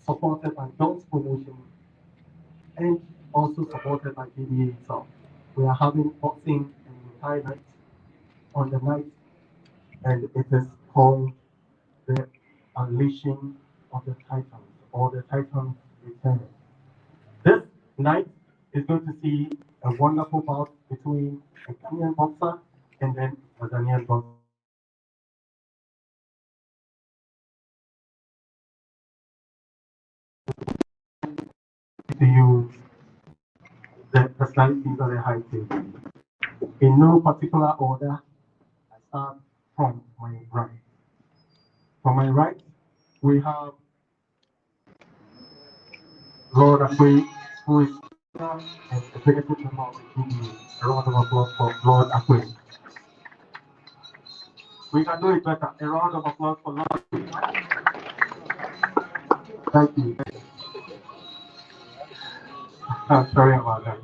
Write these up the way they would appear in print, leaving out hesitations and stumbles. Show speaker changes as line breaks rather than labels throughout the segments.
supported by Dance Promotion and also supported by Jubilee itself. We are having boxing and Thai night on the night, and it is called the Unleashing of the Titans or the Titans Return. This night is going to see a wonderful bout between a Kenyan boxer and then a Ghanaian boxer. To use the personalities of the high table. In no particular order, I start from my right. From my right, we have Lord Akwe, who is an executive member of the GDA. A round of applause for Lord Akwe. We can do it better. A round of applause for Lord Akwe. Thank you. I'm sorry about that.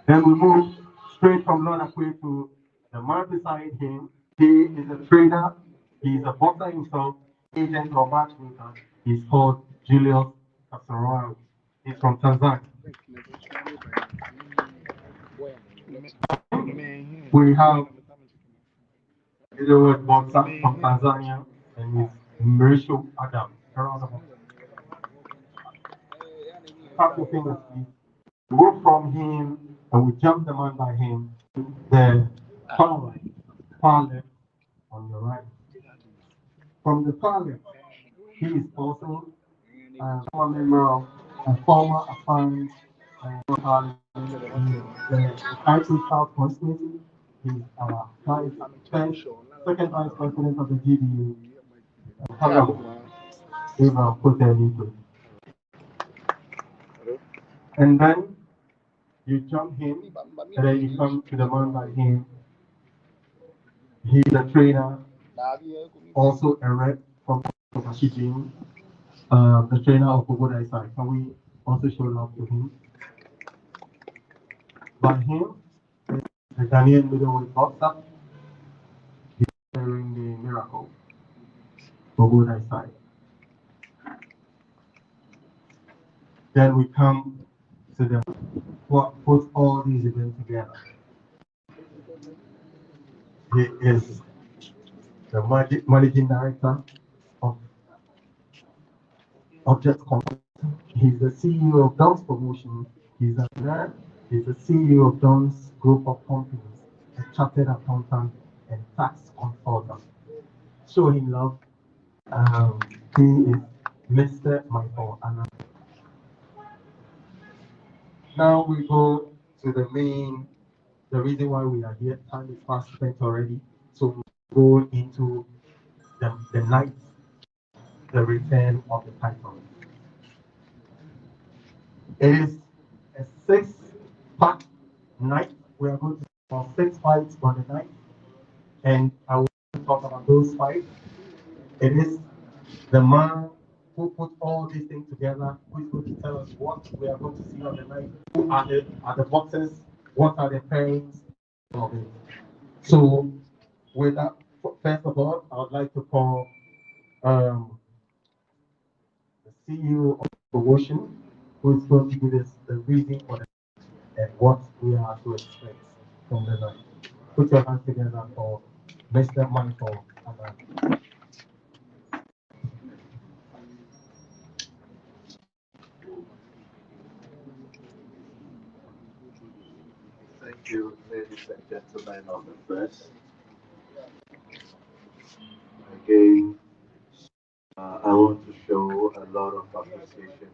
Then we move straight from Lord Akwe to the man beside him. He is a trainer. He is a boxer himself, agent or matchmaker. He's called Julius Kasarao. He's from Tanzania. We have a boxer from Tanzania, and he's Mauricio Adam. A round of applause. Clap your fingers, please. We move from him and we jump the man by him. The far right, far left on the right. From the far left, he is also a former member of a former assigned the title South constituency. He's our second vice president of the GDU, Honorable Eva Kotelito. And then you jump him, and then you come to the man by him. He's a trainer, also a rep from Shijin, the trainer of Pogoda Isai. Can we also show love to him? By him, the Ghanaian middleweight boxer, he's wearing the Miracle, Pogoda Isai. Then we come to the what puts all these events together. He is the managing director of Object Consulting. He's the CEO of Dance Promotion. He's a nerd. He's the CEO of Dance Group of Companies, a chartered accountant and tax consultant. Show him love. He is Mr. Michael Anna. Now we go to the reason why we are here. Time is fast spent already. So we go into the night, the return of the Python. It is a six-pack night. We are going to have 6 fights on the night, and I will talk about those fights. It is the man who put all these things together who is going to tell us what we are going to see on the night. Who are the boxers? What are the pairings of it? So, with that, first of all, I would like to call um, the CEO of promotion, who is going to give us the reason for the and what we are to expect from the night. Put your hands together for Mr. Michael.
Thank you, ladies and gentlemen of the press. Again, I want to show a lot of appreciation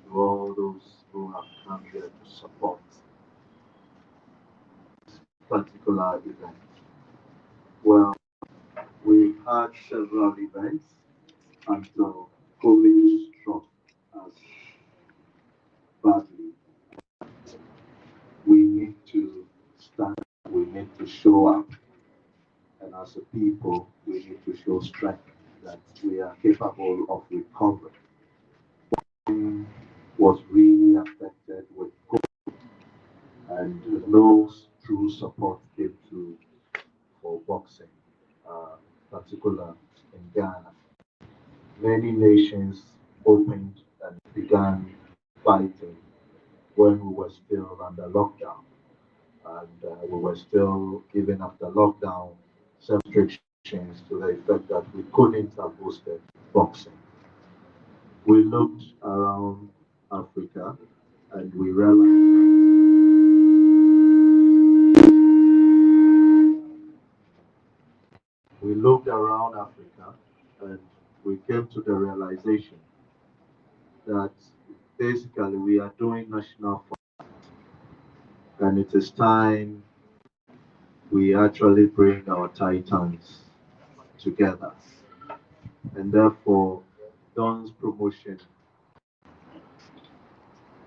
to all those who have come here to support this particular event. Well, we've had several events until COVID struck us badly. We need to stand, we need to show up, and as a people, we need to show strength that we are capable of recovery. Was really affected with COVID, and no true support came to for boxing, particular in Ghana. Many nations opened began fighting when we were still under lockdown. And we were still, even after lockdown, some restrictions to the effect that we couldn't have hosted boxing. We looked around Africa and we realized we looked around Africa and we came to the realization that basically we are doing national fight and it is time we actually bring our titans together. And therefore, Don's promotion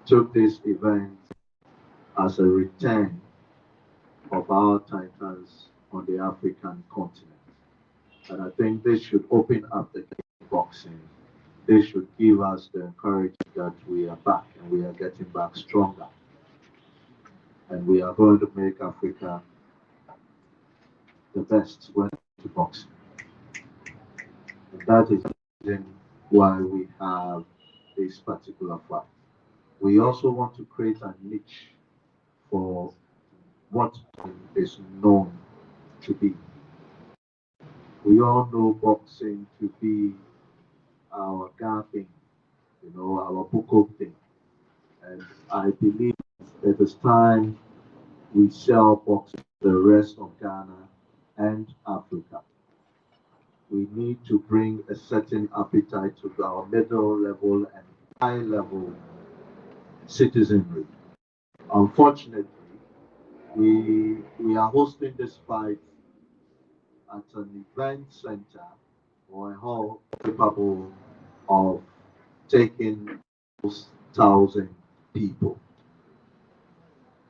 took this event as a return of our titans on the African continent. And I think this should open up the boxing. This should give us the encouragement that we are back and we are getting back stronger. And we are going to make Africa the best when it comes to boxing. And that is the reason why we have this particular fight. We also want to create a niche for what is known to be. We all know boxing to be our God thing, our Boko thing. And I believe it is time we sell boxing to the rest of Ghana and Africa. We need to bring a certain appetite to our middle level and high level citizenry. Unfortunately, we are hosting this fight at an event center or a hall capable of taking 1,000 people.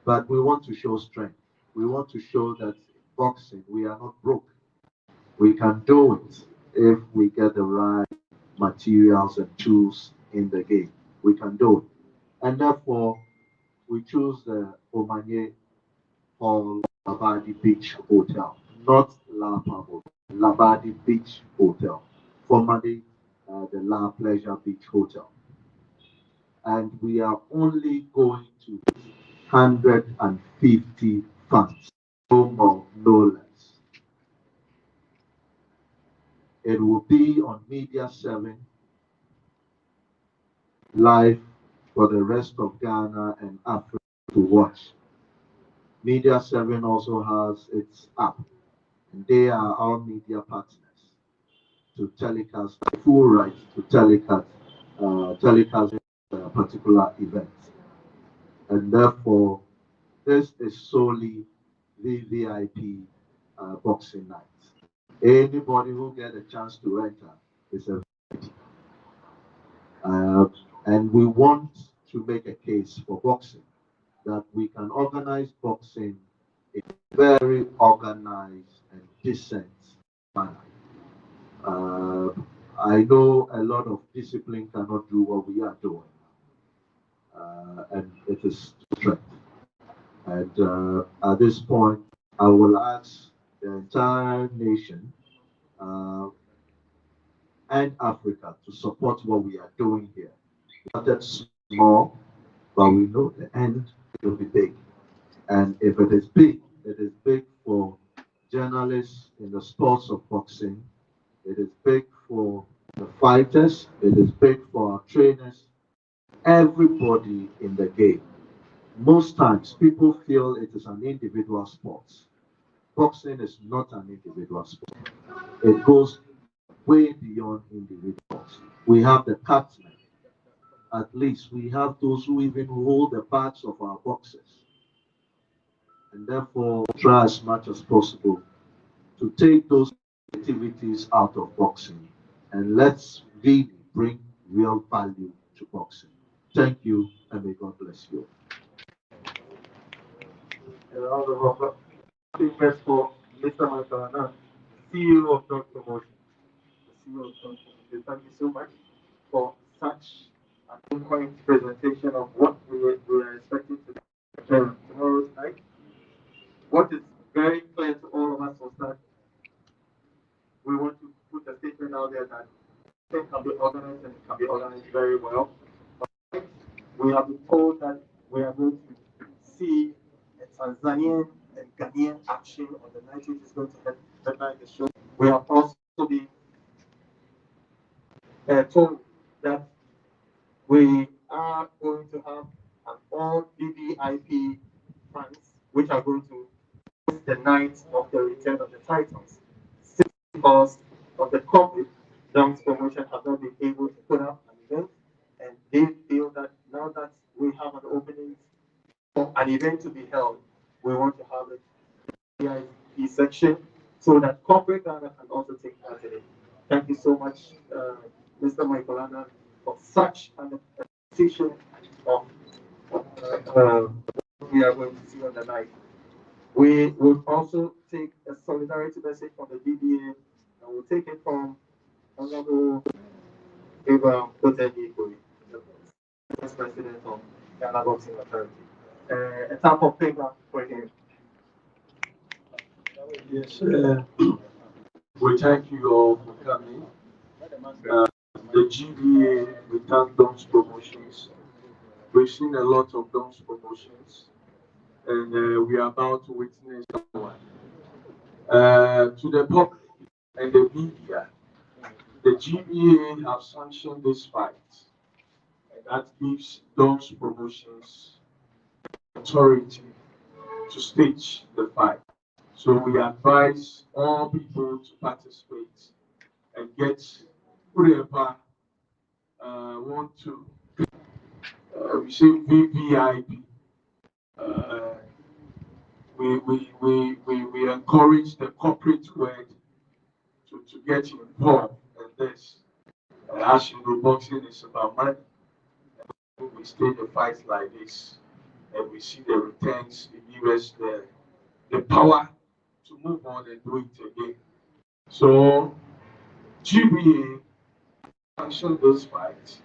But we want to show strength. We want to show that boxing, we are not broke. We can do it if we get the right materials and tools in the game. We can do it. And therefore, we choose the Omanye Hall Labadi Beach Hotel, not La Pabo, Labadi Beach Hotel, formerly the La Pleasure Beach Hotel. And we are only going to 150 fans, no more, no less. It will be on Media 7 live for the rest of Ghana and Africa to watch. Media 7 also has its app, and they are our media partners to telecast, full rights to telecast a particular event. And therefore, this is solely VVIP boxing night. Anybody who get a chance to enter is a uh, and we want to make a case for boxing that we can organize boxing in a very organized and decent manner. Uh, I know a lot of discipline cannot do what we are doing, and it is strength. And at this point, I will ask the entire nation uh, and Africa to support what we are doing here. We started small, but we know the end will be big. And if it is big for journalists in the sports of boxing, it is big for the fighters, it is big for our trainers, everybody in the game. Most times people feel it is an individual sport. Boxing is not an individual sport. It goes way beyond individuals. We have the captain. At least we have those who even hold the backs of our boxers. And therefore, try as much as possible to take those activities out of boxing and let's really bring real value to boxing. Thank you, and may God bless you.
A round of applause. First for Mr. Mantana, CEO of Dog Promotion. The CEO of Dog Promotion. Thank you so much for such an on-point presentation of what we are expecting to do tomorrow's night. What is very clear to all of us was that we want to put a statement out there that things can be organized and it can be organized very well. we have been told that we are going to see a Tanzanian and Ghanaian action on the 19th is going to headline the show. We have also been told that we are going to have an all BBIP fans which are going to host the night of the return of the titles. Because of the COVID, dance promotion has not been able to put up an event, and they feel that now that we have an opening for an event to be held, we want to have it in the VIP section so that corporate Ghana can also take part in it. Thank you so much, Mr. Michael Anna, for such an appreciation of what we are going to see on the night. We will also take a solidarity message from the DBA, and we'll take it from Honorable Abraham Kotenikoyi, the Vice President of Ghana Boxing Authority. A tap of paper for him.
Yes, we thank you all for coming. The GBA, we thank Dons Promotions. We've seen a lot of Dons Promotions, and we are about to witness one. To the public and the media, the GBA have sanctioned this fight, and that gives Dons Promotions authority to stage the fight. So we advise all people to participate and get whoever want to. We say VVIP. Uh, we encourage the corporate world to get involved in this. As you know, boxing is about money. We stage the fights like this, and we see the returns, it gives us the power to move on and do it again. So GBA sanctioned this fight.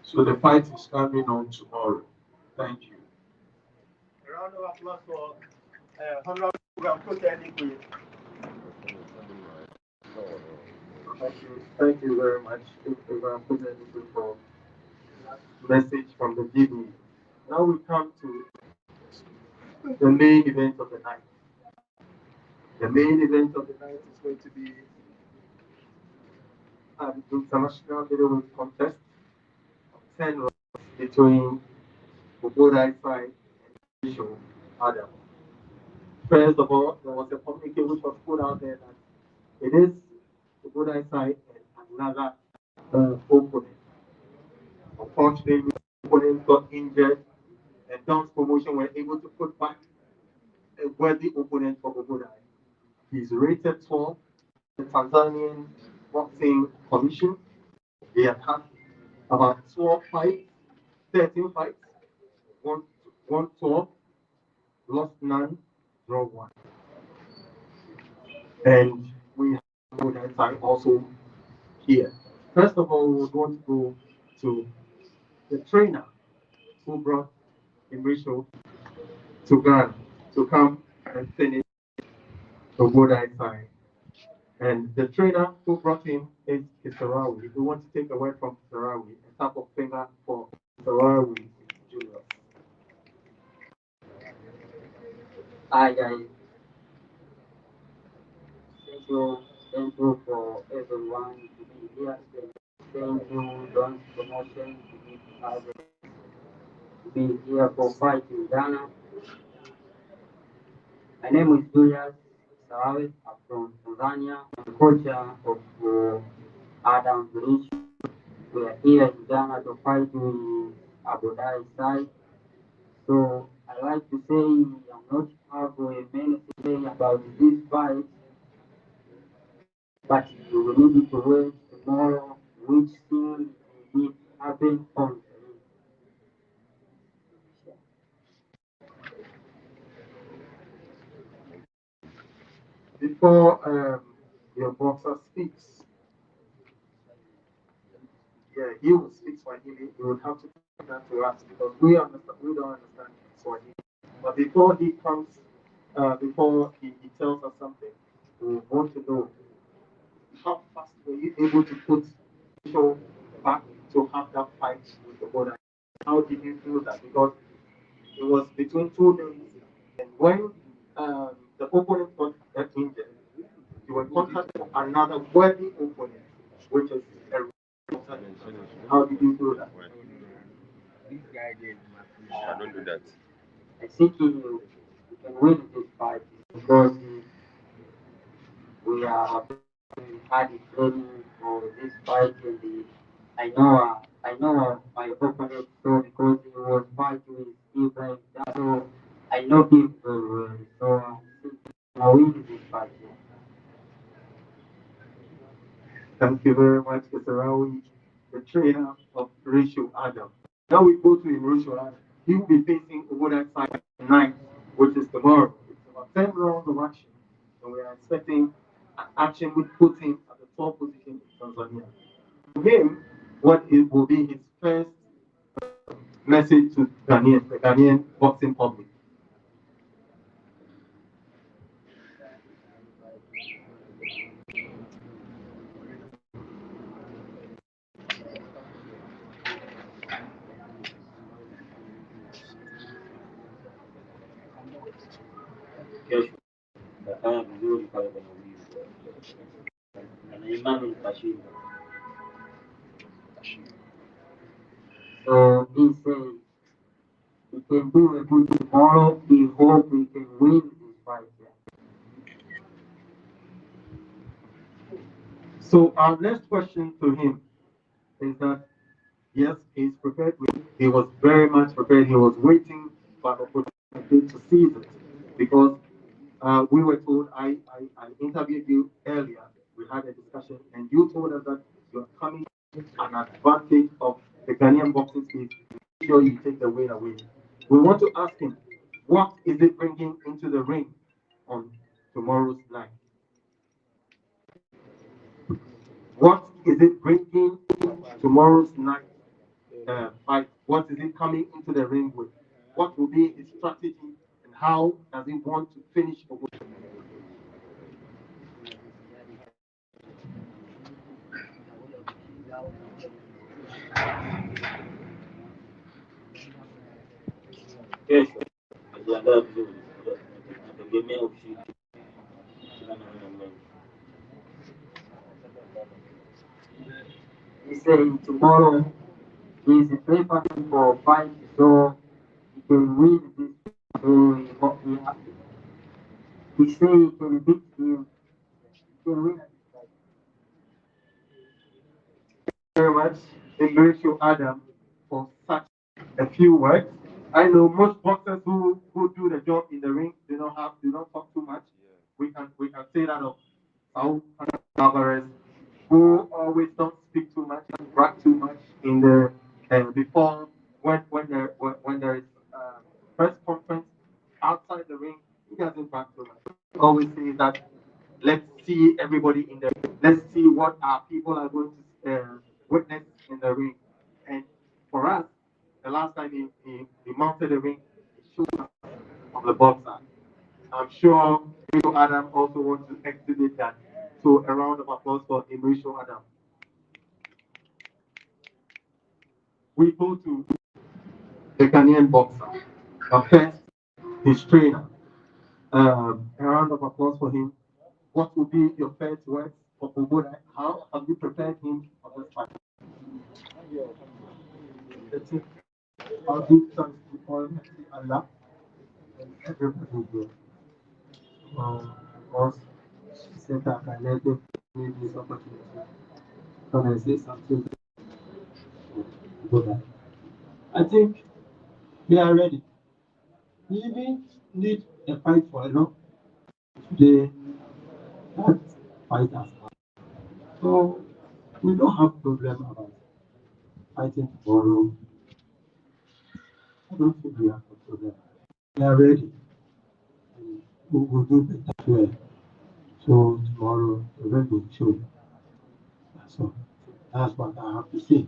So the fight is coming on tomorrow. Thank you.
A round of applause for Honorable Abraham Kotenikoyi. Thank you very much, Abraham Kotenikoyi, for that message from the GBA. Now we come to the main event of the night. The main event of the night is going to be an international middleweight contest of 10 rounds between Obodai side and Isho Adam. First of all, there was a communique which was put out there that it is Obodai side and another opponent. Unfortunately, the opponent got injured, and Dom's promotion were able to put back a worthy opponent for Obodai. He's rated 12. The Tanzanian Boxing Commission, they have had about 12 fights, 13 fights, won 12, lost none, draw one. And we have that side also here. First of all, we want to go to the trainer who brought Emrisho to Ghana to come and finish the Bodai side. And the trainer who brought him is Kisarawi. We want to take a word from Kisarawi, a tap of finger for Kisarawi Jr.
Hi guys, thank you for everyone to be here. Thank you, Don's Promotion, to be here for fight in Ghana. My name is Julius Sarawi. I'm from Tanzania. I'm coach of Adam Village. We are here in Ghana to fight with Abu Dhabi side. So I like to say I'm not have many to say about this fight, but we need to wait tomorrow, which thing will happen on.
Before your boxer speaks, yeah, he will speak Swahili. You will have to put that to us because we don't understand Swahili. But before he comes, before he tells us something, we want to know how fast were you able to put show back to have that fight with the border? How did you between 2 days. And when the opponent got injured, you were contacted for another worthy opponent, which is a how did you do that?
I don't do that.
I think he can win this fight because we are had it training for this fight and I know my opponent so because he was fighting with Ibrahim so I know him very well so I think I win this fight. Yeah.
Thank you very much, Mr. Rawi, the trainer of Rachel Adam. Now we go to Rachel Adam. He will be facing Oboda side tonight, which is tomorrow. It's about 10 rounds of action, and we are expecting an action which puts him at the top position in Tanzania. To him, what it will be his first message to Ghanaian, the Ghanaian boxing public.
Kesho nitafanya vizuri pale kwenye ulinzi na imani nitashinda. So he said we can do a good tomorrow. We hope we can win this fight. Yeah.
So our next question to him is that yes, he's prepared. He was very much prepared. He was waiting for an opportunity to seize it because we were told, I interviewed you earlier. We had a discussion, and you told us that you're coming an advantage of the Ghanaian boxing space. Make sure you take the win away. We want to ask him, what is it bringing into the ring on tomorrow's night? What is it bringing tomorrow's night fight? What is it coming into the ring with? What will be his strategy and how does he want to finish the game?
Kesho najiandaa vizuri, nategemea ushindi. He said tomorrow he is preparing for fight so he can win this. So he say he can beat him. He can win.
Very much, Enrico Adam, for such a few words. I know most boxers who do the job in the ring, do not talk too much. We can say that of Saul Alvarez, who always don't speak too much and brag too much in the before when there is press conference outside the ring. He doesn't brag too much. He always says that let's see everybody in the ring. Let's see what our people are going to witness in the ring. And for us, the last time he mounted the ring, he showed us of the boxer. I'm sure Emilio Adam also wants to exhibit that. So a round of applause for Emilio Adam. We go to the Ghanaian boxer. First, his trainer. A round of applause for him. What would be your first words for Oboda? How have you prepared him for this fight? That's it. I'll give thanks to Almighty Allah and everybody here. Because he said that I let them give this opportunity. Can I say something about that? I think we are ready. We even need a fight for today. That fight has come. So we don't have problem about fighting tomorrow. I don't think we have a problem. We are ready. We will do better today. So tomorrow the red will show. That's all. That's what I have to say.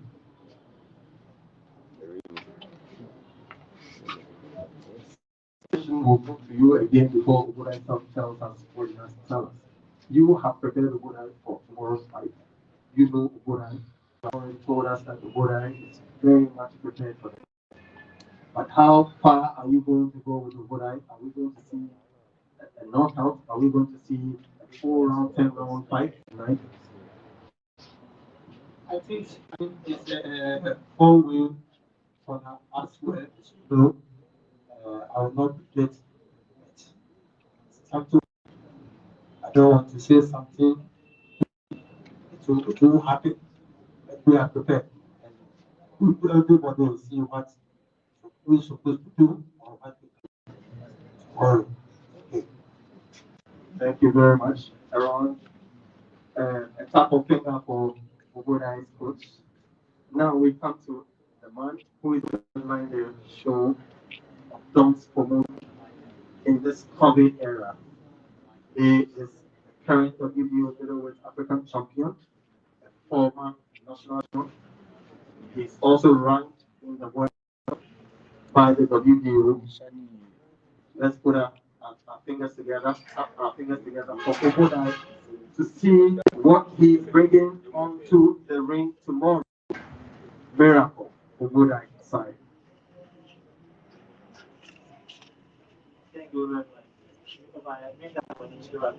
We'll go to you again before Ubunai tells us what he has to tell us. You have prepared Ubunai for tomorrow's fight. You know Ubunai. You already told us that Ubunai is very much prepared for that. But how far are we going to go with Ubudai? Are we going to see a knockout? Are we going to see a 4 round, 10 round fight tonight? I think it's a 4 win for now as well. So I will not get something. I don't want to say something. It will happen. But we are prepared. And everybody will see what we're supposed to do or what we can tomorrow. Okay. Thank you very much, Aaron. A tap of finger for Ubudai's coach. Now we come to the man who is behind the show of Don'ts Promote in this COVID era. He is current WBO middleweight African champion, a former national champion. He's also ranked in the world by the WBO. Let's put our fingers together, our fingers together for Obodai to see what he's bringing onto the ring tomorrow. Miracle, Obodai side. Thank you very much. I made that for the show.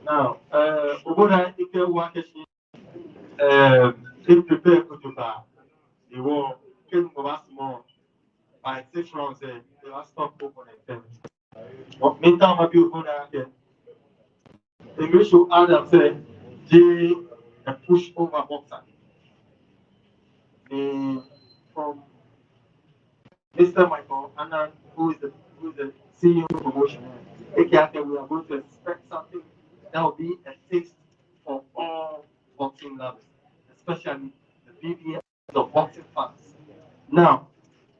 Now, Oboda Ike Wakeshi, he prepared Kutuba. He will came over small by 6 rounds, they will stop opponent. But meantime, I'll be Oboda again. English will add and say, J a push over boxer. From Mr. Michael Annan, who is the CEO of promotion, AKA, we are going to expect something that will be a taste for all boxing lovers, especially the BBS of boxing fans. Now,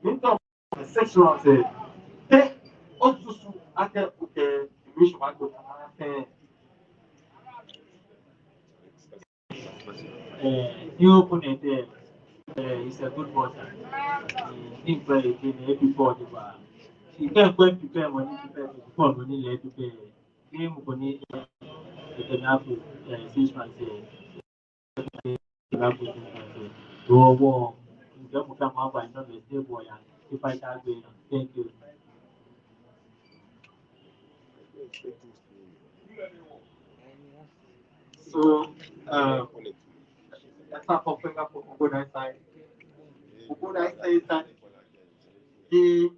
in terms of the 6 rounds, hey, also, I can okay, English Michael new opponent is a good boxer. He play in before the bar. He can't go prepare money before money let to pay. Game money the can have 6 months. Go war. Don't come out by not the stable boy. If I tell you, thank you. So, that's not popping up on Ogodai side. Ogodai says that he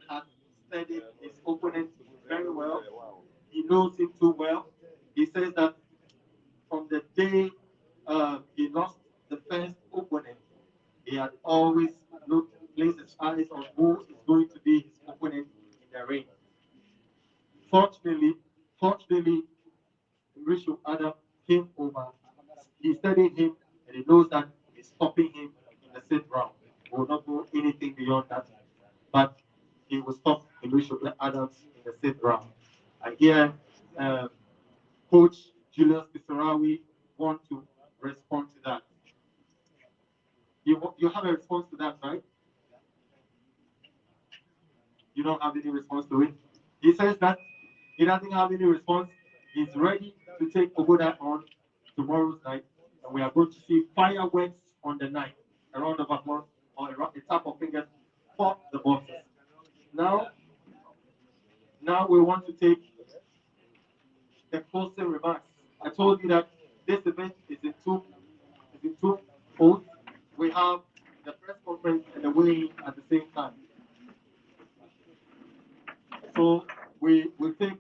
has studied his opponent very well. He knows him too well. He says that from the day he lost the first opponent, he had always placed his eyes on who is going to be his opponent in the ring. Fortunately, Rishu Adam came over. He studied him and he knows that he's stopping him in the 6th round. He will not go anything beyond that. But he will stop Rishu Adams in the 6th round. And here, Coach Julius Kisarawi want to respond to that. You have a response to that, right? You don't have any response to it. He says that he doesn't have any response. He's ready to take Ogoda on tomorrow's night, and we are going to see fireworks on the night. A round of applause or a tap of fingers for the boxers. Now, now we want to take the closing remarks. I told you that this event is in two folds. We have the press conference and the weigh at the same time. So we will take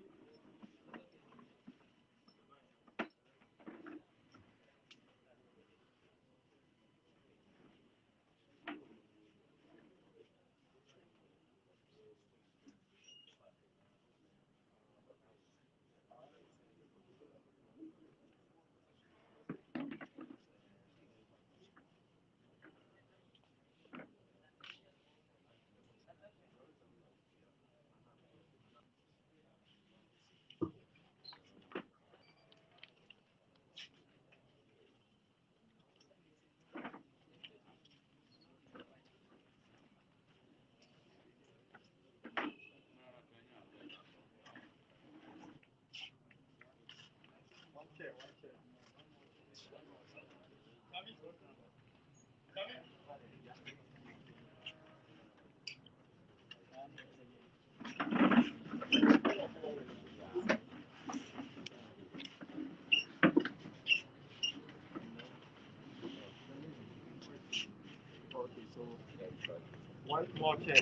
One more chair.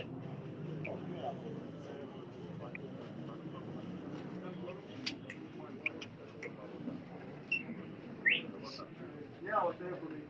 Yeah, I was there for the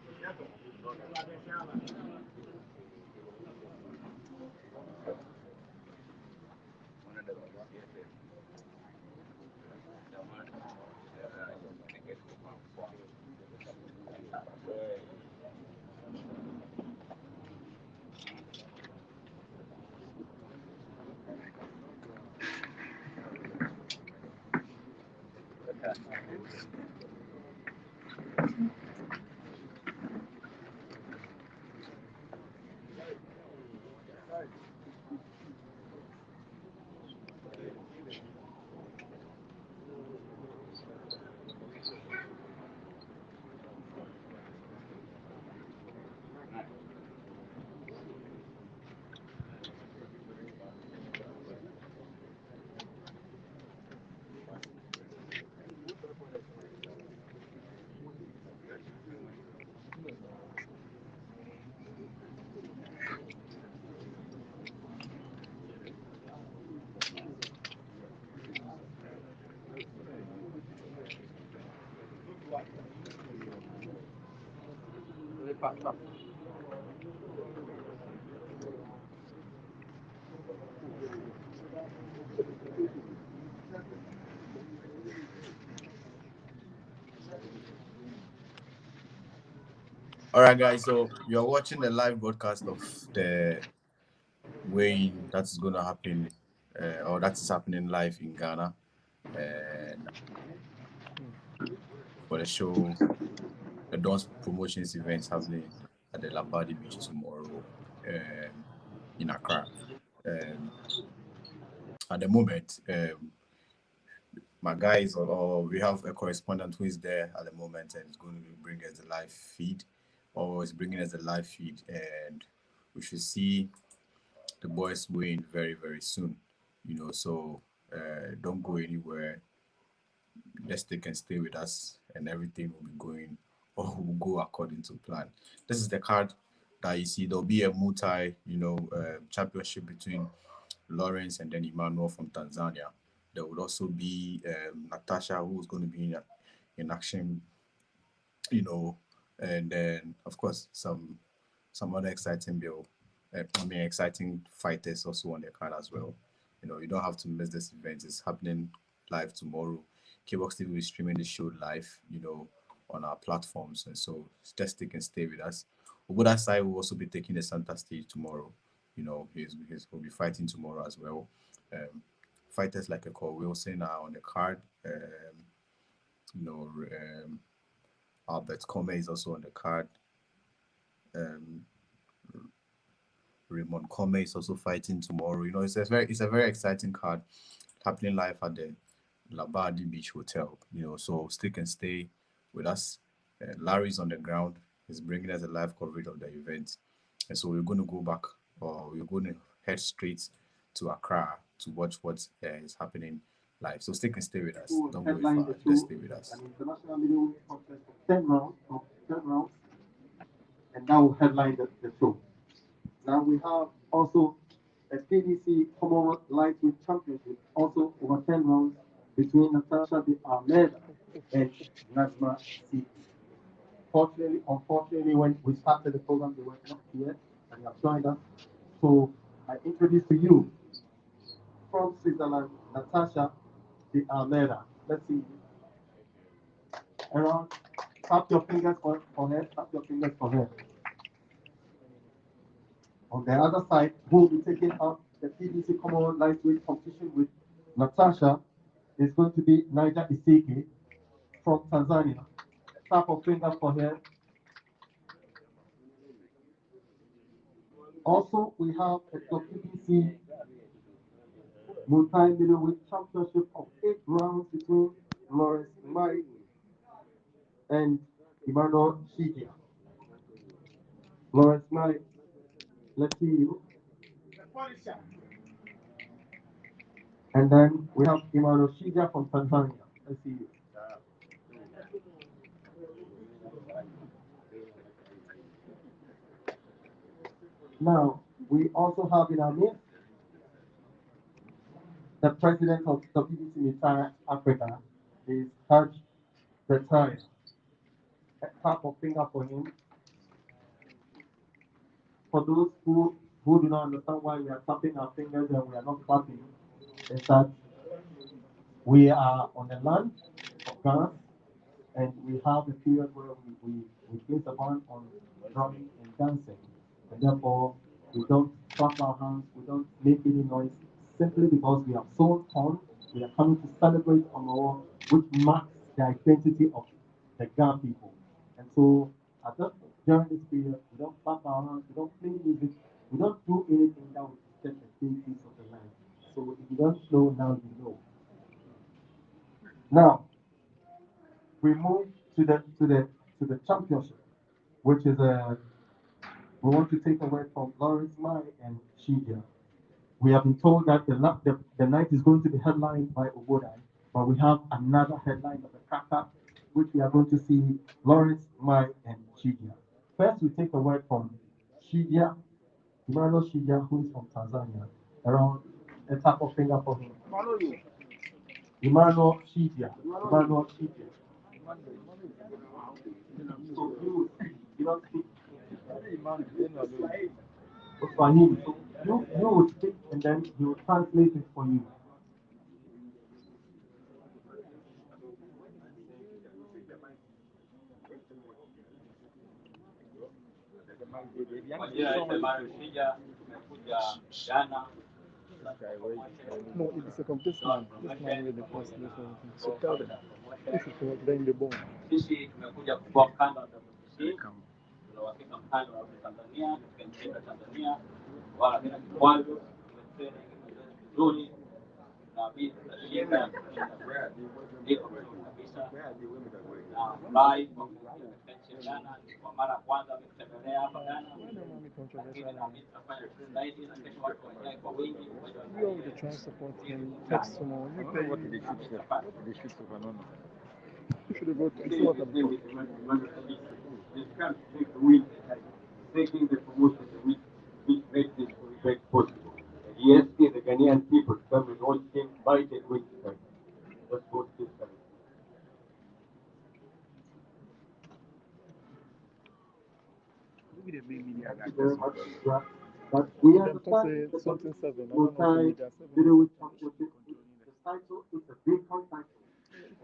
All right, guys. So you're watching the live broadcast of the weighing that is going to happen, or that is happening live in Ghana, and for the show, the Dance Promotions events happening at the Labadi Beach tomorrow, in Accra. Um, at the moment, my guys, or we have a correspondent who is there at the moment and is going to bring us the live feed, or is bringing us the live feed, and we should see the boys win very, very soon. So don't go anywhere. Just stay and stay with us, and everything will be going or will go according to plan. This is the card that you see. There'll be a championship between Lawrence and then Emmanuel from Tanzania. There would also be Natasha, who's going to be in action, and then of course some other exciting exciting fighters also on the card as well. You don't have to miss this event. It's happening live tomorrow. Kbox TV will be streaming the show live, on our platforms, and so just stick and stay with us. Oboda Sai will also be taking the center stage tomorrow. He'll be fighting tomorrow as well. Fighters like a Cole Wilson are on the card. You know, Albert Come is also on the card. Raymond Come is also fighting tomorrow. It's a very exciting card happening live at the Labadi Beach Hotel. So stick and stay with us. Larry's on the ground. He's bringing us a live coverage of the event, and so we're going to go back, or we're going to head straight to Accra to watch what is happening live. So stick and stay with us. Don't go far. Just stay with us.
An international middleweight contest of 10 rounds, and that will headline the show. Now we have also a PDC Commonwealth Lightweight Championship, also over 10 rounds between Natasha de Almeida and Najma C. Unfortunately, when we started the program, they were not here and have joined us. So I introduce to you from Switzerland, Natasha de Almeida. Let's see. Around, tap your fingers for her, tap your fingers for her. On the other side, who will be taking up the PDC Commonwealth Lightweight competition with Natasha is going to be Niger Isiki from Tanzania. Tap of fingers for her. Also, we have a WBC multi-middleweight championship of 8 rounds between Lawrence Murray and Emmanuel Shigia. Lawrence Mike, let's see you. And then we have Emmanuel Shigia from Tanzania. Let's see you. Now, we also have in our midst the president of WBC Retire Africa, is Hajj Retire. A clap of finger for him. For those who do not understand why we are tapping our fingers and we are not clapping, is that we are on the land of Ghana and we have a period where we place a ban on drumming and dancing. And therefore, we don't clap our hands, we don't make any noise, simply because we have sown corn, we are coming to celebrate Amaro, which marks the identity of the Ghana people. And so, during this period, we don't clap our hands, we don't play music, we don't do anything that would disturb the deities of the land. So, if you don't know, now you know. Now, we move to the championship, which is we want to take away from Lawrence Mai and Shigia. We have been told that the night is going to be headlined by Obodai, but we have another headline of the Kaka, which we are going to see Lawrence Mai and Shigia. First, we take a word from Shigia, Emmanuel Shigia, who is from Tanzania. Around a tap of finger for him. Emmanuel Shigia. Emmanuel Shigia. So you don't speak Swahili. So you would speak and then he will translate it for you.
No, it's a this man. This man with the translation. So tell them. This is what bring the bone.
Sisi tumekuja kwa mkanda wa WBC, tunawafika mkanda wa Tanzania, tukienda Tanzania, wala bila kikwazo, tumetreni vizuri, na mimi tutashinda, ndio kabisa, na furahi kwa kuja Ghana, kwa mara ya kwanza nimetembelea hapa Ghana, lakini na mimi tutafanya zaidi na kesho watu wajae kwa wingi.
You already try to support him. Text tomorrow. You pay what they shoot for no. You should go to see what I'm doing.
This can't take the win, taking the promotion, which makes this very possible. And yes, the Ghanaian people come and all came by the win. That's what this is.
Thank you very much. But we understand
something seven.
Multi Middleweight Championship. The title is a big title.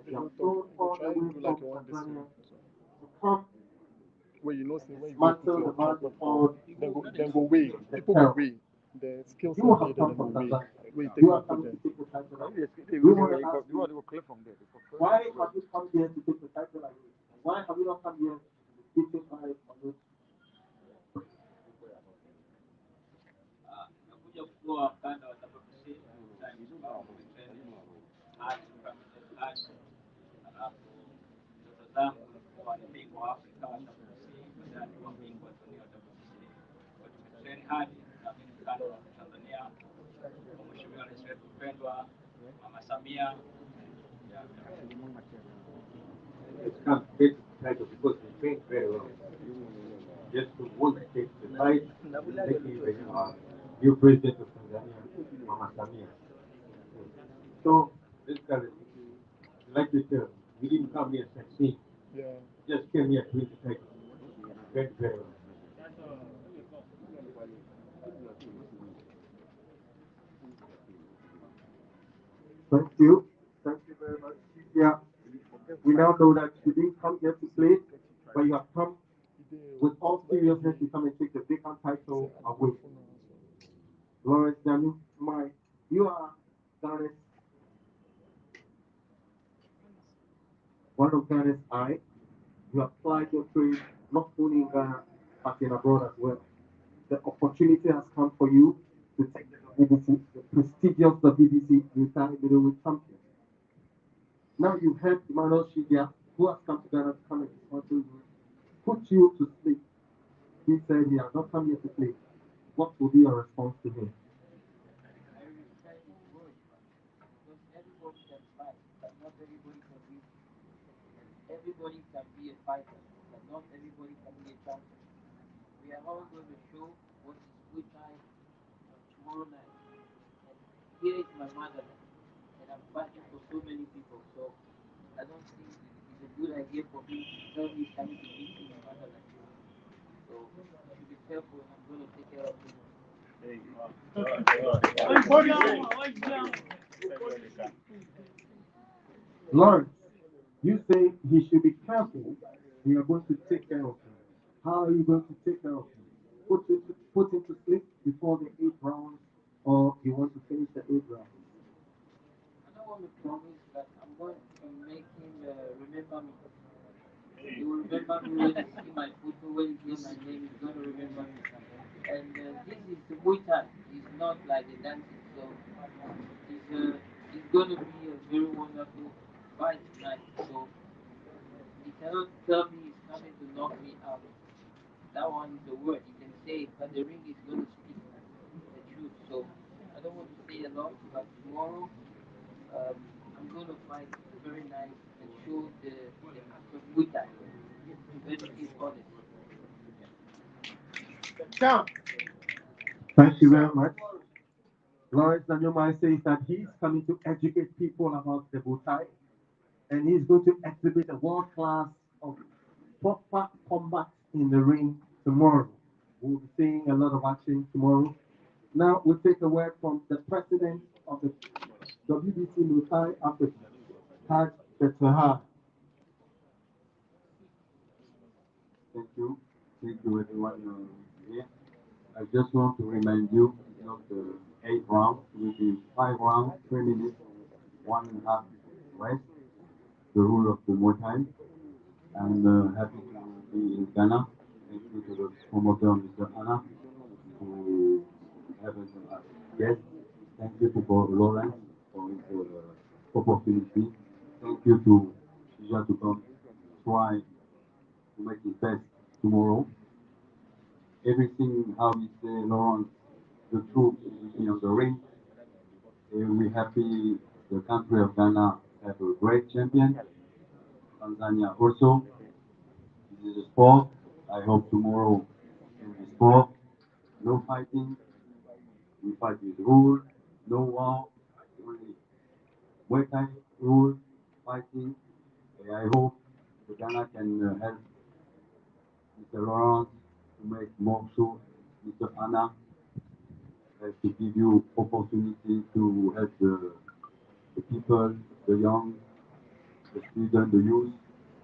We have flown all the way from Tanzania to come.
Where you know, when you
Master the man before,
then go away. People go away. The skills
you
are
have
made
come
and
from
go away.
Tanzania. You are coming to take the title. We want to ask you, why have you come here to take the title like this? Why have you not come here to take it by this?
Nakuja kutoa mkanda wa WBC, alafu ndoto zangu kuwa ni bingwa wa Afrika wa WBC, baadaye kuwa bingwa dunia wa WBC. Kwa tumetrain hadi na mimi mkanda wa Tanzania, kwa mheshimiwa rais wetu mpendwa Mama Samia.
It's can't take the title because they train very well. Just to want to take the title, taking the new president of Tanzania, Mama Samia. So this guy, like you said, we didn't come here to succeed.
Yeah.
Just came here to win the title. Very, very well.
Thank you. Thank you very much. Yeah. We now know that you didn't come here to play, but you have come with all seriousness to come and take the big title away. Lawrence Daniel, you are Ghana's one of Ghana's eye. You applied your trade not only in Ghana but in abroad as well. The opportunity has come for you to take the BBC, the prestigious BBC Retired Middleweight Champion. Now you've heard Emmanuel Shigia who has come to Ghana to come and sponsor you, put you to sleep. He said he has not come here to play. What will be your response to him?
I respect his word because everybody can fight, but not everybody can win. And everybody can be a fighter, but not everybody can be a champion. We are all going to show what is good time tomorrow night. And here is my motherland, and I'm fighting for so many people. So I don't think it's a good idea for me to tell me coming to beat in my motherland. So you should be careful, and I'm going to take care of you.
Lawrence, you say he should be careful. We are going to take care of him. How are you going to take care of him? Put him to sleep before the 8th round, or you want to finish the 8th round?
I don't want to promise, but I'm going to make him remember me. He will remember me when he see my photo, when he hear my name, he's going to remember me. And this is the Muay Thai. It's not like a dancing, so it's going to be a very wonderful fight tonight. So he cannot tell me he's coming to knock me out. That one is the word. He can say it, but the ring is going to speak the truth. So I don't want to say a lot, but tomorrow I'm going to fight very nice and show the act of Muay Thai to benefit others.
Thank you very much. Lawrence Nanyomai says that he's coming to educate people about the Butai, and he's going to exhibit a world class of proper combat in the ring tomorrow. We'll be seeing a lot of action tomorrow. Now we'll take a word from the president of the WBC Muay Africa, Taj Betahar.
Thank you everyone here. I just want to remind you, it's not the 8th round, it will be 5 rounds, 3 minutes, 1.5 rest, the rule of the Muay Thai. And happy to be in Ghana. Thank you to the promoter, Mr. Anna, who have us as guest. Thank you to Lawrence for his opportunity. Thank you to Shija to come try to make his best tomorrow. Everything, how we say, Lawrence, the troops on the ring. We're happy the country of Ghana have a great champion. Tanzania also. This is a sport. I hope tomorrow in the sport, no fighting. We fight with rule, no war, only Muay Thai rule, fighting. I hope the Ghana can help Mr. Lawrence to make more sure Mr. Anna to give you opportunity to help the people, the young, the students, the youth,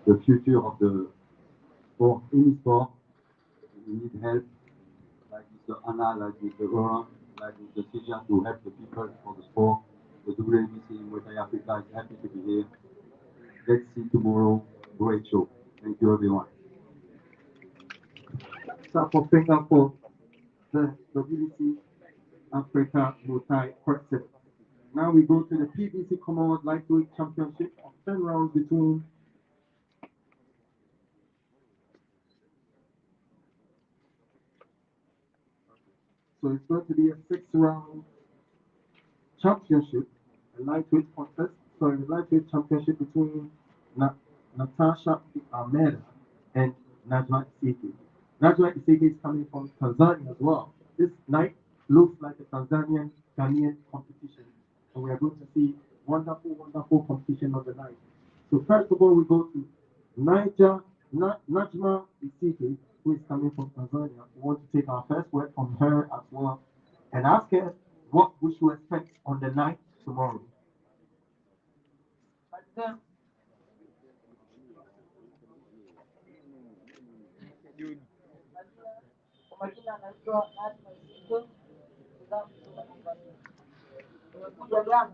the future of the sport, any sport. We need help, like Mr. Anna, like Mr. Laurent, like Mr. Sija to help the people for the sport. The WBC in West Africa is happy to be here. Let's see tomorrow. Great show. Thank you, everyone.
South Africa for the WBC Africa Muay President. Now we go to the PBC Commonwealth Lightweight Championship of 10 rounds between so it's going to be a 6-round championship, a lightweight contest, sorry, the lightweight championship between Natasha Almeida and Najma Iseke. Najma Iseke is coming from Tanzania as well. This night looks like a Tanzanian Ghanaian competition, and we are going to see wonderful competition of the night. So first of all, we go to Najma Iseke, who is coming from Tanzania. We want to take our first word from her as well and ask her what we should expect on the night tomorrow.
Kwa majina anaitwa Najma Isike, nidhamu kutoka Tanzania. Nimekuja Ghana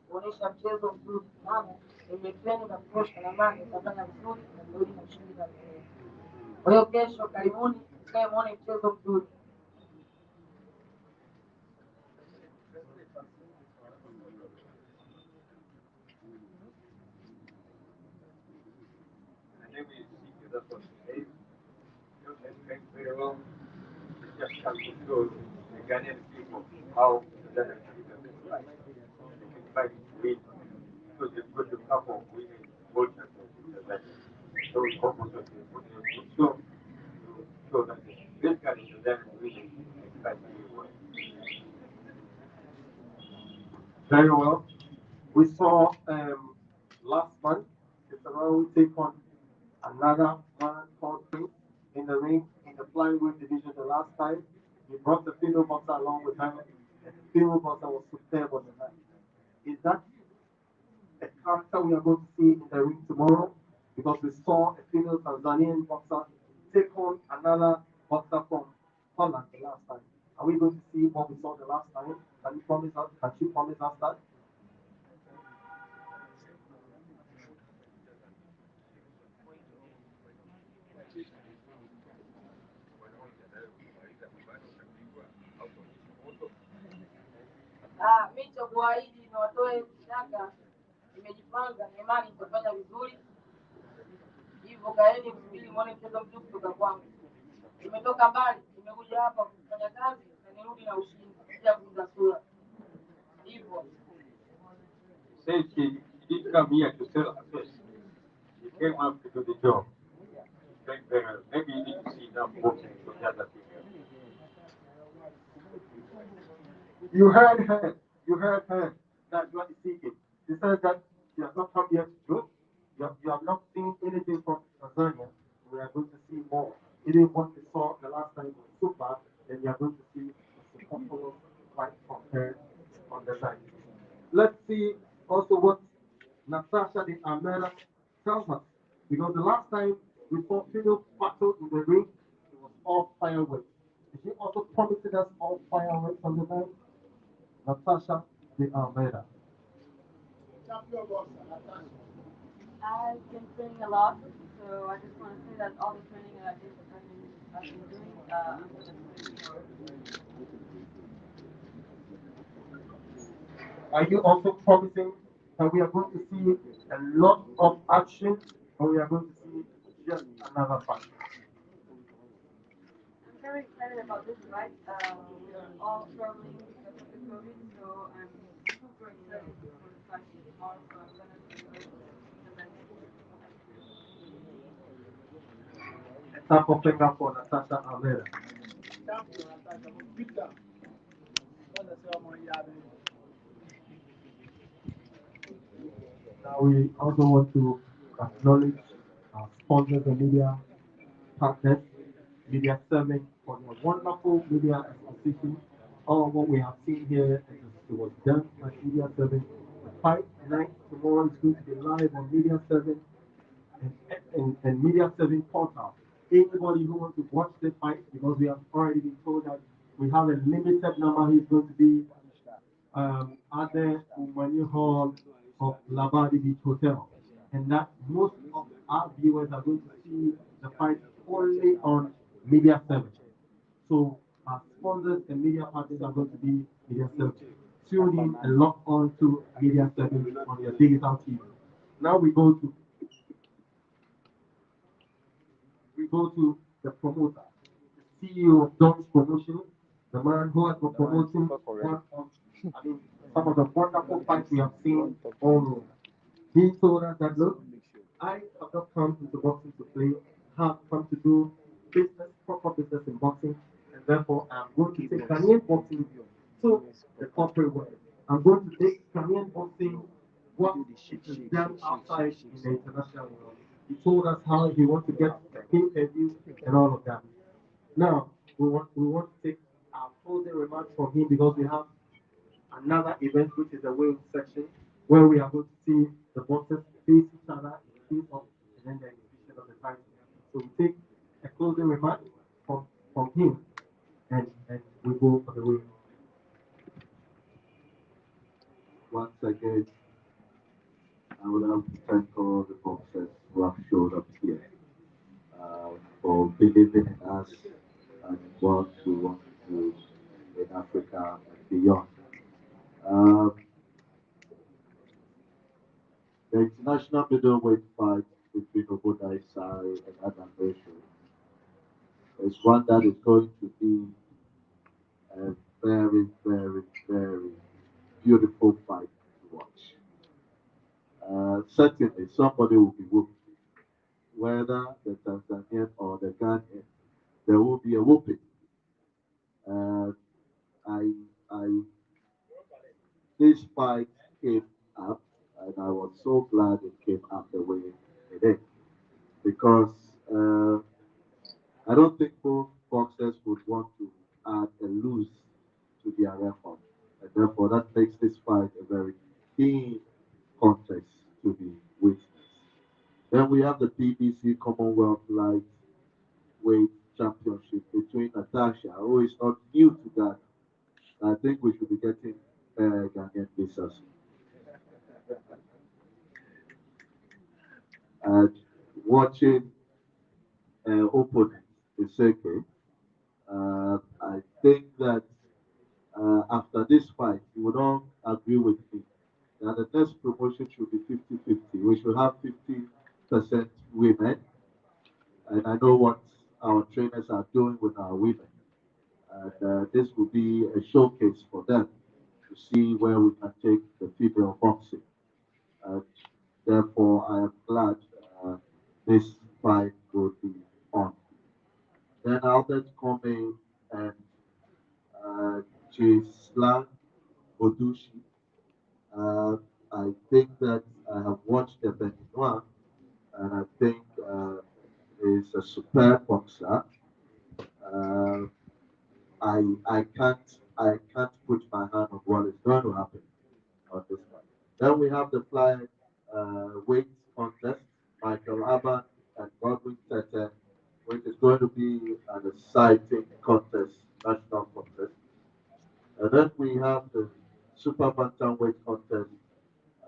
kuonyesha mchezo mzuri, maana nimetreni na kutosha na maana nitafanya vizuri na nirudi na ushindi Tanzania. Kwa hiyo kesho, karibuni mkae muone mchezo mzuri.
name is Siki, that's what it is. You know, that very well. It just comes to show the Ghanaian people how the Ghanaian people fight. They can fight to win. So they've got a couple of women world champions like those couples that they put in so that this guy is the Ghanaian women can fight very well.
Very well. We saw last month, Israel take on another man called Prince in the ring in the flyweight division the last time. He brought the female boxer along with him, and the female boxer was superb on the night. Is that a character we are going to see in the ring tomorrow? Because we saw a female Tanzanian boxer take on another boxer from Holland the last time. Are we going to see what we saw the last time? Can you promise us? Can she promise us that?
Mi cha kuahidi na watoe shaka, nimejipanga na imani nitafanya vizuri. Hivyo kaeni msubiri muone mchezo mzuri kutoka kwangu. Nimetoka mbali, nimekuja hapa kufanya kazi na nirudi na ushindi, sija kuuza sura. Hivyo
Says he didn't come here to sell a fish. He came up to do the job. Maybe you need to see enough boxing for the other thing.
You heard her that you are seeking. She said that she has not come here to do. You have not seen anything from Tanzania. We are going to see more. Even what we saw the last time was super, then you are going to see a successful fight from her on the night. Let's see also what Natasha de Almeida tells us. Because the last time we saw female battle in the ring, it was all fireworks. Is she also promising us all fireworks on the night? Natasha de Almeida.
I've been training a lot, so I just want to say that all the training that I've been doing, I'm going to put in more.
Are you also promising that we are going to see a lot of action, or we are going to see just another fight?
I'm very excited about this fight. We are all struggling because of the COVID, so I'm super excited for the fight tomorrow, so I'm going to do the best I can.
Tap of finger for Natasha Almeida. Now we also want to acknowledge our sponsors and media partners, Media 7 for their wonderful media acquisition. All what we have seen here it was done by Media 7. The fight night tomorrow is going to be live on Media 7 and Media 7 portal. Anybody who wants to watch the fight, because we have already been told that we have a limited number who's going to be at the Umani Hall of Labadi Beach Hotel. And that most of our viewers are going to see the fight only on Media 7. So our sponsors and media partners are going to be Media 7. Tune in and log on to Media 7 on your digital TV. Now we go to the promoter, the CEO of Don's Promotion, the man who has been promoting some of the wonderful fights we have seen all over. He told us that, look, I have not come into boxing to play, I have come to do business, proper business in boxing, and therefore I'm going to take Ghanaian boxing to the corporate world. I'm going to take Ghanaian boxing what is done outside in the international world. He told us how he wants to get pay-per-view and all of that. Now, we want to take our closing remarks from him because we have another event which is a weighing section where we are going to see the boxers face each other in the face of and then the exhibition of the title. So we take a closing remark from him and we go for the weighing.
Once again, I would like to thank all the boxers who have showed up here for believing in us and what we want to do in Africa and beyond. Um, the international middleweight fight between Obodai Sai and Adam Ratio. It's one that is going to be a very, very, very beautiful fight to watch. Certainly, somebody will be whooped, whether the Tanzanian or the Ghanaian. There will be a whooping. Uh, I, I, this fight came up, and I was so glad it came up the way it did, because I don't think both boxers would want to add a lose to their record, and therefore that makes this fight a very keen contest to be witnessed. Then we have the BBC Commonwealth Lightweight Championship between Natasha, who is not new to that. I think we should be getting Ghanaian visas. And watching opponent Iseke, I think that after this fight, you would all agree with me that the next promotion should be 50-50. We should have 50% women, and I know what our trainers are doing with our women. And this will be a showcase for them to see where we can take the female boxing. And therefore, I am glad this fight will be on. Then Albert Kome and Chislan Odushi. Uh, I think that I have watched the Beninois, and I think is a superb boxer. Uh, I can't put my hand on what is going to happen on this one. Then we have the fly weight contest, Michael Abba and Godwin Tete, which is going to be an exciting contest, national contest. And then we have the super bantamweight contest,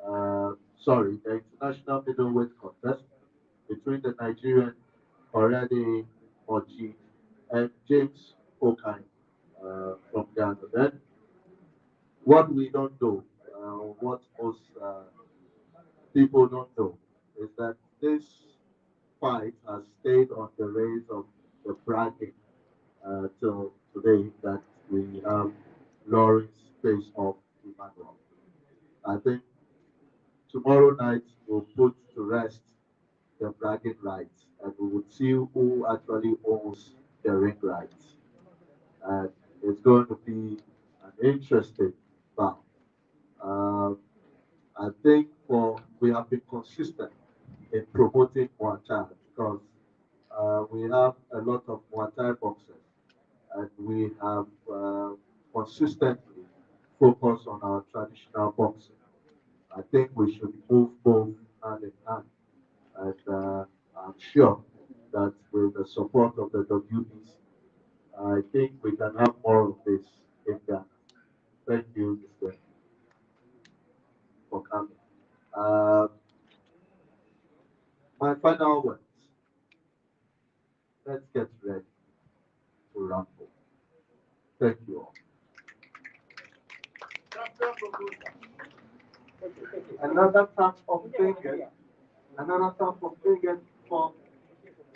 the international middleweight contest between the Nigerian Orede Oji and James Okai from Ghana. Then what we don't know, what most people don't know, is that this fight has stayed on the race of the bracket till today that we have Lawrence face off Emmanuel. I think tomorrow night we'll put to rest the bragging rights, and we would see who actually owns the ring rights. And it's going to be an interesting bout. Uh, I think for we have been consistent in promoting Muay Thai because we have a lot of Muay Thai boxers, and we have consistently focused on our traditional boxing. I think we should move both hand in hand, and I'm sure that with the support of the WBC, I think we can have more of this in Ghana. Thank you, Mr. for coming. Uh, my final words. Let's get ready to rumble. Thank you all. Another tap of fingers. Another tap of fingers for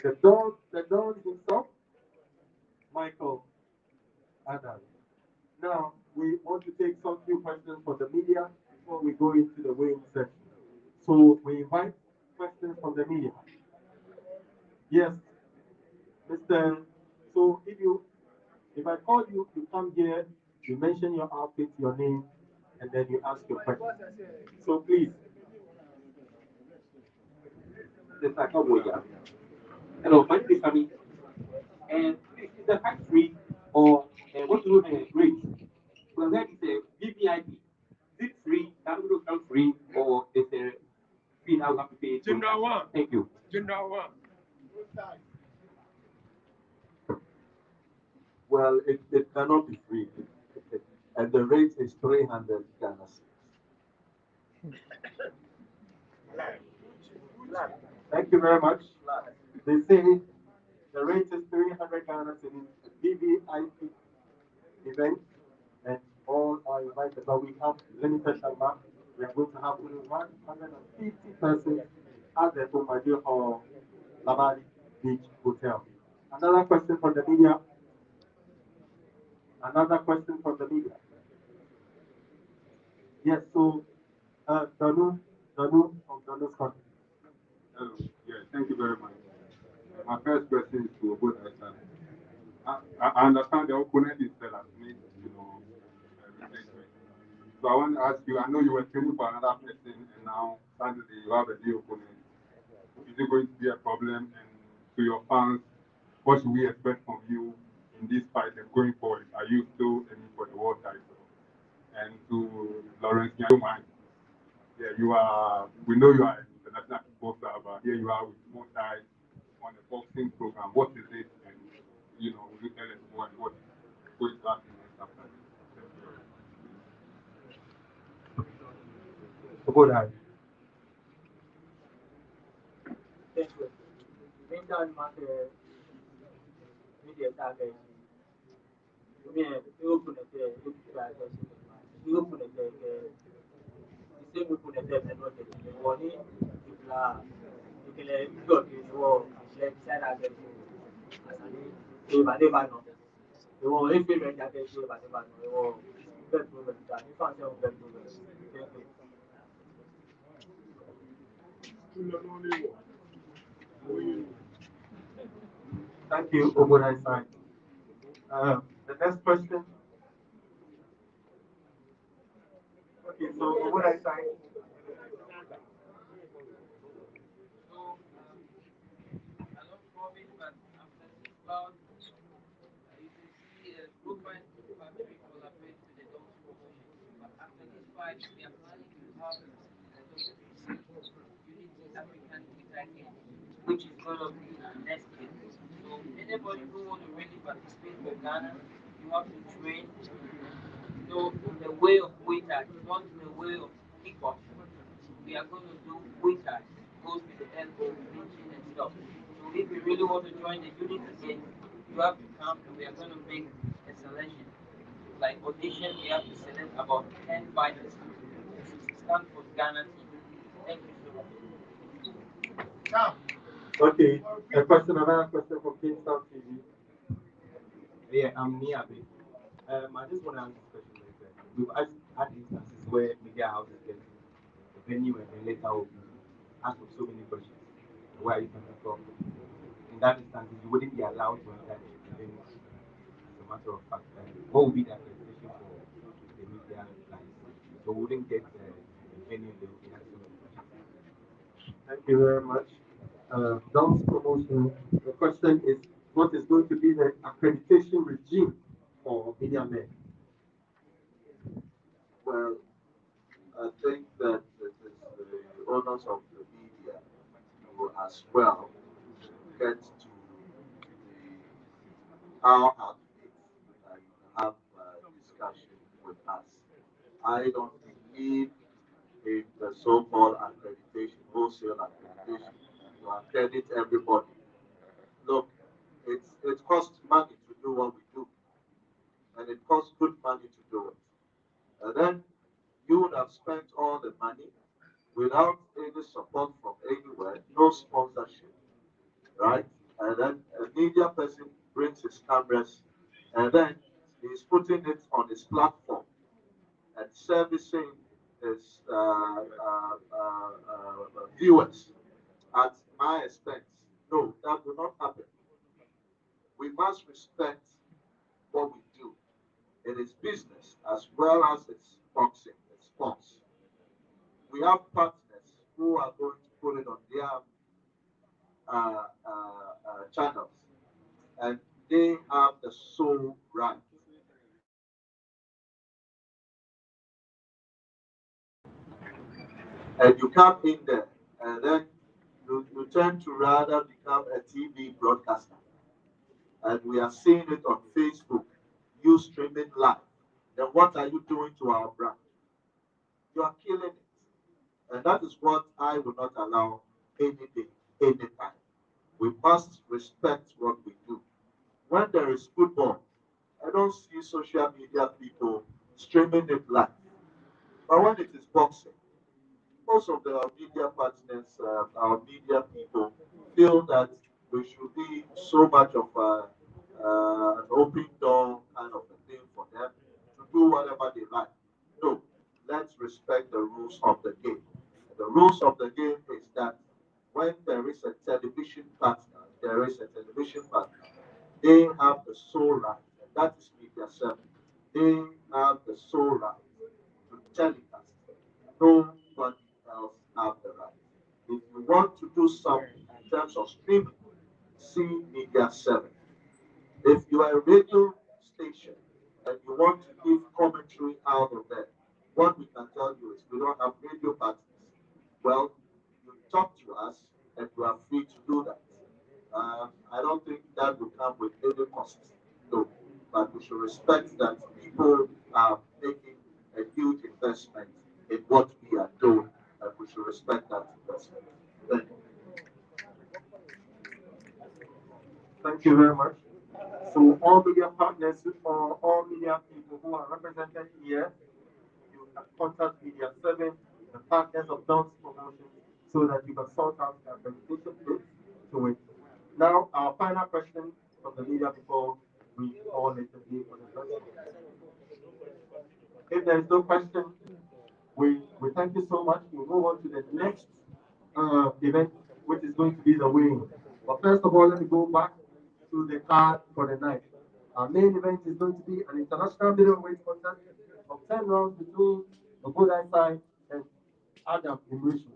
the Don himself, Michael Adam. Now, we want to take some few questions from the media before we go into the weighing session. So, we invite questions from the media. Yes, Mr. So, if I call you, you come here, you mention your outfit, your name, and then you ask your question. So, please.
Hello, my name is Sami. And is the tax free or what do you rate? Well, that is a VVIP. Is it free? That will come free or is a fee now have to pay? General one. Thank you. General one.
Well, it cannot be free. And the rate is 300 Ghana cedis.
Thank you very much. They say the rate is 300 Ghana cedis, VVIP event, and all are invited, but we have limited number. We are going to have only 150 persons at the Bombardier or Labadi Beach Hotel. Another question from the media. Another question from the media. Yes, so Danu from Danu's country.
Yeah, thank you very much. My first question is to both Aisha. I understand the opponent is the last made, replacement. So I want to ask you, I know you were training for another person and now suddenly you have a new opponent. Is it going to be a problem? And to your fans, what should we expect from you in this fight and going forward? Are you still aiming for the world title? And to Lawrence Nyaman, yeah, we know you are an international kickboxer, but here you are with more ties on the boxing program. What is it? And, will you tell us what is happening after this?
Good eye.
Thank you. Meantime, media target. You open the you open the same open the and not the money. You can go to the wall, let side again. If I never know, you will if you read that, you never know. You will get proven that you can't tell them
Thank you, Ogunai Sai. The next question. Okay, so Ogunai Sai.
which is going to be next year. So anybody who want to really participate for Ghana, you have to train, in the way of waiter, not in the way of kickbox. We are going to do waiter, goes with the elbow, pinching and stuff. So if you really want to join the unit again, you have to come and we are going to make a selection. Like audition, we have to select about 10 fighters to stand for Ghana team. Thank you so much.
Okay, another question from Kingston TV.
Yeah, I'm Niabe. I just want to ask this question like that. We've had instances where media houses get the venue and then later will be asked for so many questions where you can talk. In that instance, you wouldn't be allowed to enter the venue as a matter of fact. What would be the accreditation for the media lines? So we wouldn't get the venue and they will be asking so many questions.
Thank you very much. Dom's promotion. The question is, what is going to be the accreditation regime for media men?
Well, I think that it is the owners of the media who as well get to the power outfit and have a discussion with us. I don't believe in the so-called accreditation, wholesale accreditation, to accredit everybody. Look, it costs money to do what we do, and it costs good money to do it. And then you would have spent all the money without any support from anywhere, no sponsorship, right? And then a media person brings his cameras, and then he's putting it on his platform and servicing his viewers at my expense. No, that will not happen. We must respect what we do. It is business as well as it's boxing, it's sports. We have partners who are going to put it on their channels, and they have the sole right. And you come in there, and then you tend to rather become a TV broadcaster. And we are seeing it on Facebook, you streaming live. Then what are you doing to our brand? You are killing it. And that is what I will not allow any day, anytime. We must respect what we do. When there is football, I don't see social media people streaming it live. But when it is boxing,
most of the media partners, our media people, feel that we should be so much of an open door kind of a thing for them to do whatever they like. No, let's respect the rules of the game. The rules of the game is that when there is a television partner, there is a television partner. They have the sole right, and that is Media 7. They have the sole right to telecast. Nobody else have the right. If you want to do something in terms of streaming, see Media 7. If you are a radio station and you want to give commentary out of there, what we can tell you is we don't have radio partners. Well, you talk to us and you are free to do that. I don't think that will come with any cost. No, but we should respect that people are making a huge investment in what we are doing, and we should respect that investment. Thank you.
Thank you very much. So all media partners or all media people who are represented here, you can contact Media 7, the partners of Dance Promotion, so that you can sort out the presentation to it. Now, our final question from the media before we all let the day for the question. If there is no question, we thank you so much. We move on to the next event, which is going to be the weighing. But first of all, let me go back to the card for the night. Our main event is going to be an international middleweight contest of 10 rounds between the Budai side and Adam Emission.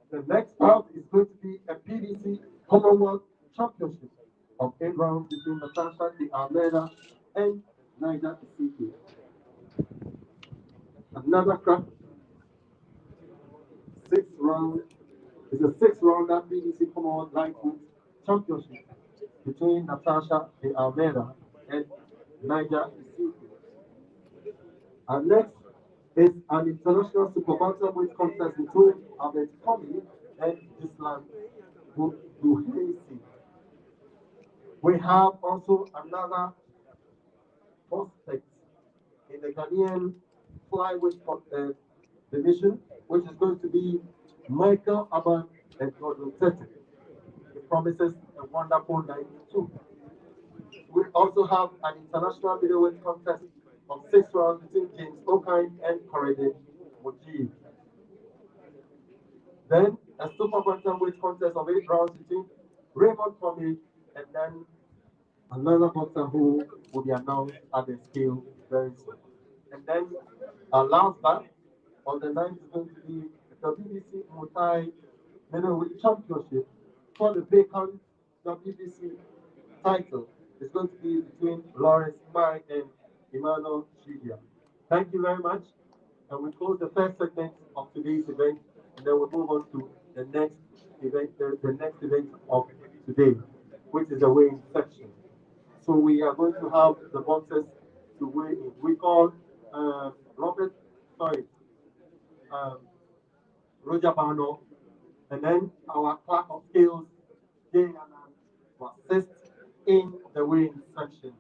The next bout is going to be a PDC Commonwealth Championship of 8 rounds between Natasha De Almeida and Niger Isiki. Another crack, 6 round is a 6 rounder PDC Commonwealth Lightweight Championship between Natasha De Almeida and Niger Isiki. And next is an international super bantamweight contest between Ahmed Komi and Islam Duhaisi. We have also another prospect in the Ghanaian flyweight division, which is going to be Michael Aban and Gordon Tete. It promises a wonderful night too. We also have an international middleweight contest of 6 rounds between James Okine and Korede Mujib. Then a super bantamweight contest of 8 rounds between Raymond Tommy and then another boxer who will be announced at the scale very soon. And then our last batch on the ninth is going to be the WBC Muay Middleweight Championship for the vacant WBC title. It's going to be between Lawrence Mai and Emmanuel Shidia. Thank you very much. And we close the first segment of today's event, and then we'll move on to the next event, the next event of today, which is the weighing section. So we are going to have the boxers to weigh in. We call Robert, sorry, um, Roger Bano, and then our clerk of skills, Jay Anand, to assist in the weighing section.